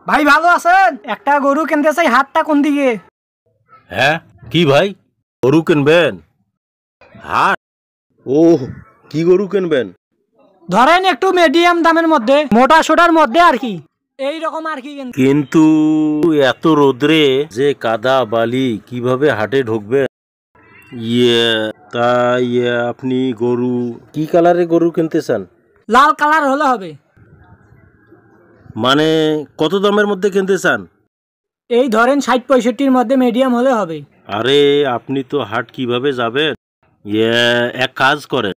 ভাই ভালো আছেন? একটা গরু কিনতে চাই, হাটটা কোন দিকে? হ্যাঁ কি ভাই, গরু কিনবেন? হাট? ও, কি গরু কিনবেন? ধরেন একটু মিডিয়াম দামের মধ্যে, মোটা সোটার মধ্যে আর কি, এই রকম আর কি। কিন্তু এত রোদ্রে যে কাদা বালি কিভাবে হাটে ঢুকবেন? তাই আপনি গরু কি কালারের গরু কিনতে চান? লাল কালার হলে হবে। মানে কত দামের মধ্যে কিনতে চান? এই ধরেন 60-65-র মধ্যে মিডিয়াম হলে হবে। আরে আপনি তো হাট কিভাবে যাবেন? এক কাজ করেন,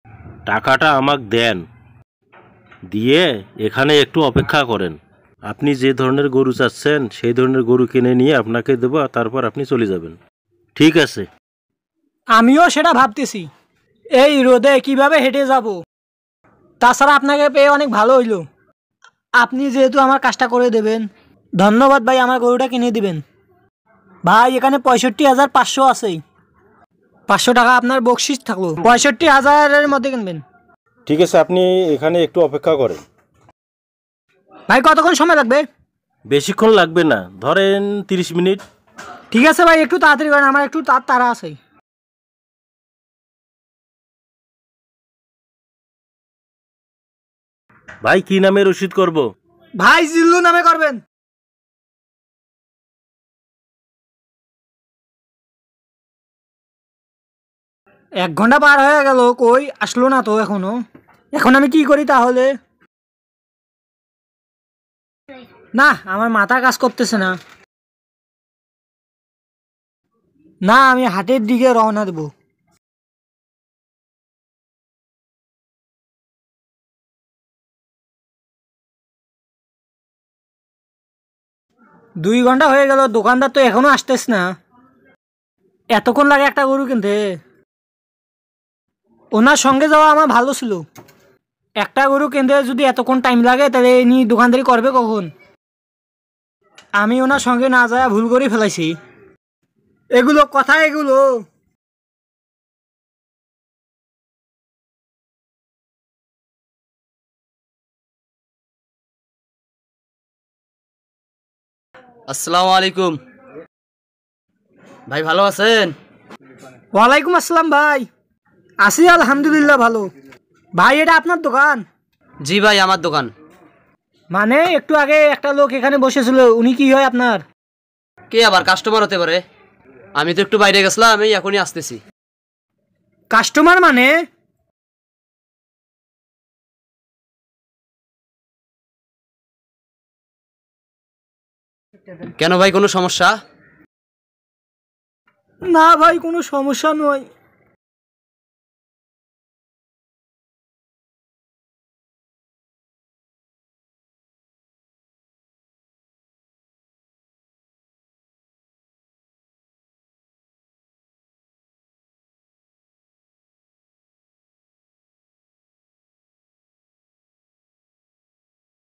টাকাটা আমাকে দেন, দিয়ে এখানে একটু অপেক্ষা করেন। আপনি যে ধরনের গরু চাচ্ছেন সেই ধরনের গরু কিনে নিয়ে আপনাকে দেবো, তারপর আপনি চলে যাবেন। ঠিক আছে? আমিও সেটা ভাবতেছি, এই রোদে কিভাবে হেঁটে যাব। তাছাড়া আপনাকে পেয়ে অনেক ভালো হইলো, আপনি যেহেতু আমার কাজটা করে দেবেন। ধন্যবাদ ভাই, আমার গরুটা কিনে দিবেন। ভাই এখানে 65,500 আছে, 500 টাকা আপনার বকশিস থাকলো। 65,000-এর মধ্যে কিনবেন। ঠিক আছে, আপনি এখানে একটু অপেক্ষা করেন। ভাই কতক্ষণ সময় লাগবে? বেশিক্ষণ লাগবে না, ধরেন 30 মিনিট। ঠিক আছে ভাই, একটু তাড়াতাড়ি করেন, আমার একটু তাড়া আছে। ভাই কি নামে রসিদ করব? ভাই জিল্লু নামে করবেন। এক ঘন্টা পার হয়ে গেল, কই আসলো না তো এখনো। এখন আমি কি করি তাহলে? না, আমার মাথা কাজ করতেছে না। না, আমি হাটের দিকে রওনা দেব। দুই ঘন্টা হয়ে গেল, দোকানদার তো এখনো আসতেছ না। এতক্ষণ লাগে একটা গরু কিনতে? ওনার সঙ্গে যাওয়া আমার ভালো ছিল। একটা গরু কিনতে যদি এতক্ষণ টাইম লাগে, তাহলে ইনি দোকানদারি করবে কখন? আমি ওনার সঙ্গে না যায় ভুল করে ফেলাইছি। এগুলো কথা, এগুলো। আসসালামু আলাইকুম ভাই, ভালো আছেন? ওয়ালাইকুম আসসালাম ভাই, আছি আলহামদুলিল্লাহ ভালো। ভাই এটা আপনার দোকান? জি ভাই, আমার দোকান। মানে একটু আগে একটা লোক এখানে বসেছিল, উনি কি হয় আপনার? কে আবার কাস্টমার হতে পারে? আমি তো একটু বাইরে গেছিলাম, আমি এখনই আসতেছি। কাস্টমার মানে? কেন ভাই, কোনো সমস্যা? না ভাই, কোনো সমস্যা নয়।